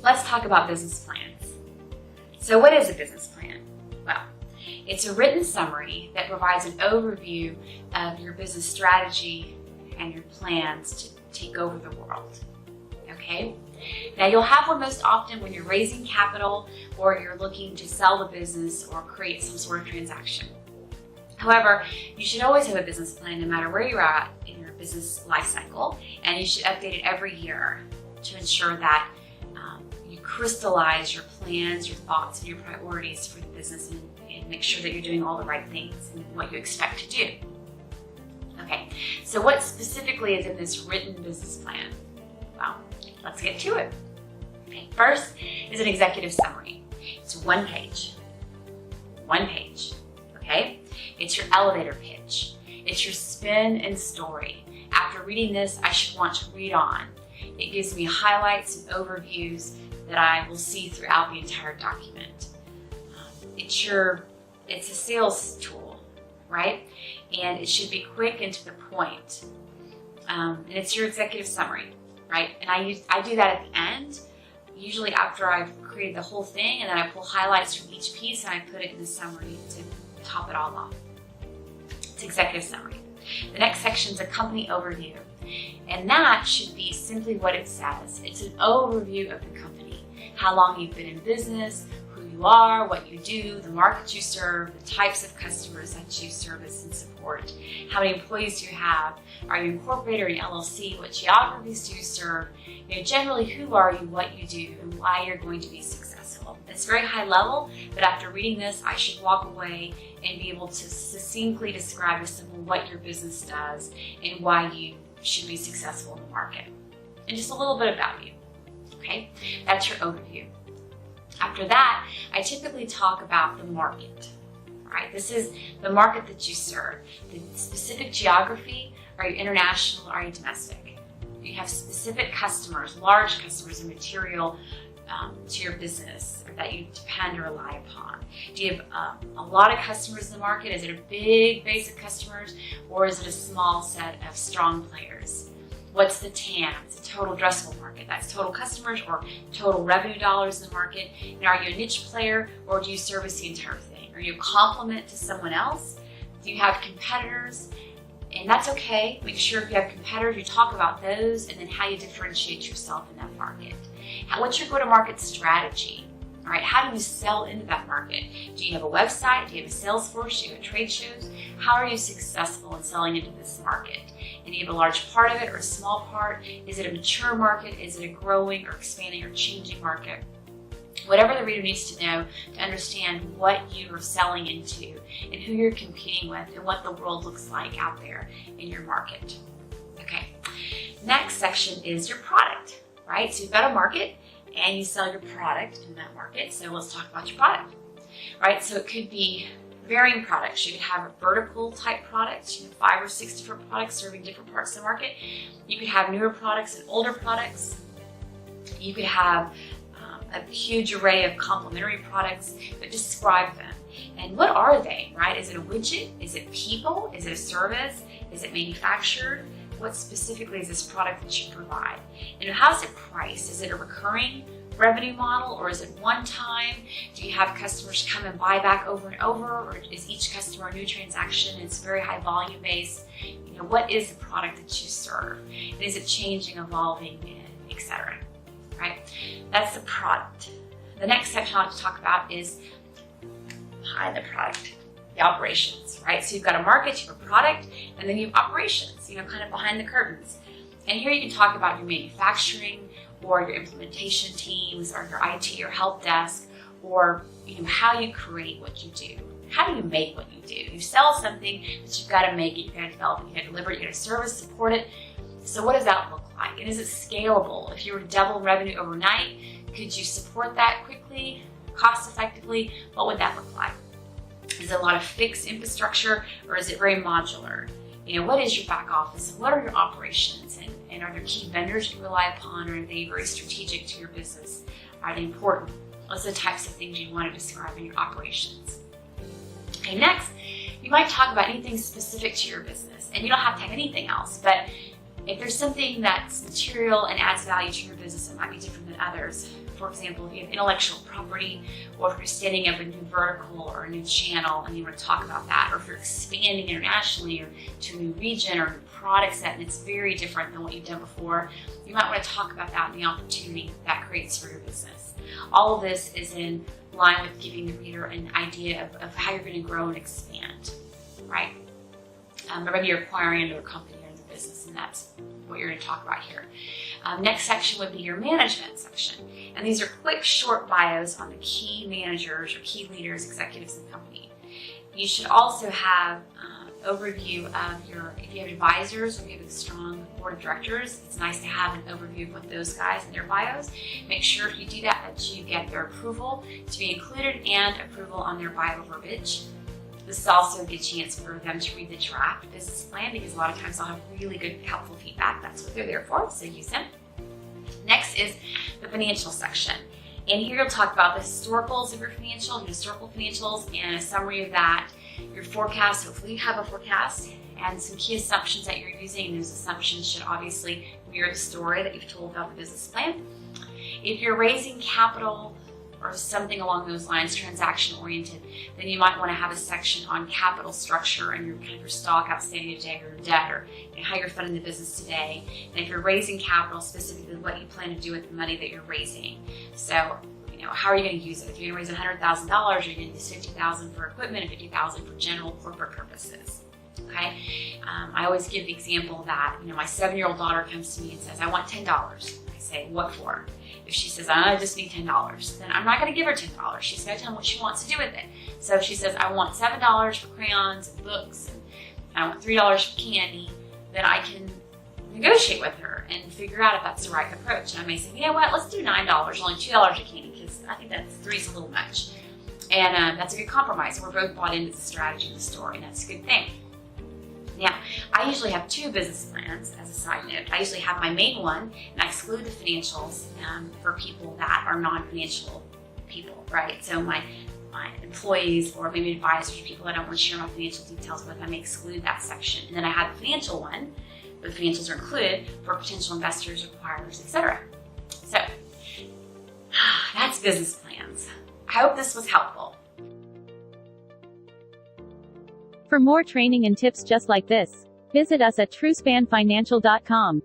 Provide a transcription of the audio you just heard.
let's talk about business plans. So what is a business plan? Well, it's a written summary that provides an overview of your business strategy and your plans to take over the world. Okay? Now you'll have one most often when you're raising capital or you're looking to sell the business or create some sort of transaction. However, you should always have a business plan no matter where you're at in your business life cycle, and you should update it every year to ensure that you crystallize your plans, your thoughts, and your priorities for the business and make sure that you're doing all the right things and what you expect to do. Okay, so what specifically is in this written business plan? Well, let's get to it. Okay, first is an executive summary. It's one page. One page, okay? It's your elevator pitch. It's your spin and story. After reading this, I should want to read on. It gives me highlights and overviews that I will see throughout the entire document. It's a sales tool, right? And it should be quick and to the point. And it's your executive summary, right? And I do that at the end, usually after I've created the whole thing, and then I pull highlights from each piece and I put it in the summary to top it all off. It's executive summary. The next section is a company overview. And that should be simply what it says. It's an overview of the company, how long you've been in business, who you are, what you do, the market you serve, the types of customers that you service and support, how many employees do you have, are you incorporated or an LLC, what geographies do you serve, generally who are you, what you do, and why you're going to be successful. It's very high level, but after reading this, I should walk away and be able to succinctly describe as simple what your business does and why you should be successful in the market. And just a little bit about you, okay? That's your overview. After that, I typically talk about the market, right? This is the market that you serve. The specific geography, are you international or are you domestic? Do you have specific customers, large customers and material to your business that you depend or rely upon? Do you have a lot of customers in the market? Is it a big base of customers, or is it a small set of strong players? What's the TAM? It's a total addressable market. That's total customers or total revenue dollars in the market. And are you a niche player, or do you service the entire thing? Are you a complement to someone else? Do you have competitors? And that's okay. Make sure if you have competitors, you talk about those and then how you differentiate yourself in that market. What's your go-to-market strategy? All right, how do you sell into that market? Do you have a website? Do you have a sales force? Do you have trade shows? How are you successful in selling into this market? And do you have a large part of it or a small part? Is it a mature market? Is it a growing or expanding or changing market? Whatever the reader needs to know to understand what you are selling into and who you're competing with and what the world looks like out there in your market. Okay, next section is your product, right? So you've got a market and you sell your product in that market. So let's talk about your product, right? So it could be varying products. You could have a vertical type products, 5 or 6 different products serving different parts of the market. You could have newer products and older products. You could have a huge array of complementary products, but describe them. And what are they, right? Is it a widget? Is it people? Is it a service? Is it manufactured? What specifically is this product that you provide? And how's it priced? Is it a recurring revenue model, or is it one time? Do you have customers come and buy back over and over, or is each customer a new transaction? It's very high volume based. What is the product that you serve? And is it changing, evolving, etc.? Right? That's the product. The next section I like to talk about is behind the product, the operations, right? So you've got a market, you have a product, and then you have operations, kind of behind the curtains. And here you can talk about your manufacturing or your implementation teams or your IT or help desk, or how you create what you do. How do you make what you do? You sell something, but you've got to make it, you've got to develop it, you've got to deliver it, you've got to service, support it. So what does that look like? And is it scalable? If you were to double revenue overnight, could you support that quickly, cost effectively? What would that look like? Is it a lot of fixed infrastructure, or is it very modular? What is your back office? What are your operations? And are there key vendors you rely upon, or are they very strategic to your business? Are they important? Those are the types of things you want to describe in your operations. Okay, next, you might talk about anything specific to your business, and you don't have to have anything else, but If there's something that's material and adds value to your business, it might be different than others. For example, if you have intellectual property, or if you're standing up a new vertical or a new channel and you want to talk about that, or if you're expanding internationally or to a new region or a new product set and it's very different than what you've done before, you might want to talk about that and the opportunity that creates for your business. All of this is in line with giving the reader an idea of how you're going to grow and expand, right? Or maybe you're acquiring another company or another business, and that's what you're going to talk about here. Next section would be your management section. And these are quick, short bios on the key managers or key leaders, executives in the company. You should also have overview of if you have advisors or if you have a strong board of directors, it's nice to have an overview of what those guys and their bios. Make sure if you do that you get their approval to be included and approval on their bio verbiage. This is also a good chance for them to read the draft business plan, because a lot of times they'll have really good, helpful feedback. That's what they're there for, so use them. Next is the financial section. And here you'll talk about the historicals of your historical financials, and a summary of that, your forecast. Hopefully you have a forecast, and some key assumptions that you're using. And those assumptions should obviously mirror the story that you've told about the business plan. If you're raising capital or something along those lines, transaction oriented, then you might want to have a section on capital structure and your kind of your stock outstanding today or your debt, or how you're funding the business today. And if you're raising capital, specifically what you plan to do with the money that you're raising. So, how are you going to use it? If you're going to raise $100,000, you're going to use $50,000 for equipment and $50,000 for general corporate purposes. Okay. I always give the example that, my 7-year-old daughter comes to me and says, I want $10. I say, what for? If she says, I just need $10, then I'm not going to give her $10. She's going to tell me what she wants to do with it. So if she says, I want $7 for crayons and books, and I want $3 for candy, then I can negotiate with her and figure out if that's the right approach. And I may say, you know what, let's do $9, only $2 a candy, because I think that $3's a little much. And that's a good compromise. We're both bought into the strategy of the store, and that's a good thing. Now, I usually have 2 business plans as a side note. I usually have my main one, and I exclude the financials for people that are non-financial people, right? So my employees or maybe advisors or people that I don't want to share my financial details with, I may exclude that section. And then I have the financial one, where the financials are included for potential investors, acquirers, etc. So, that's business plans. I hope this was helpful. For more training and tips just like this, visit us at TrueSpanFinancial.com.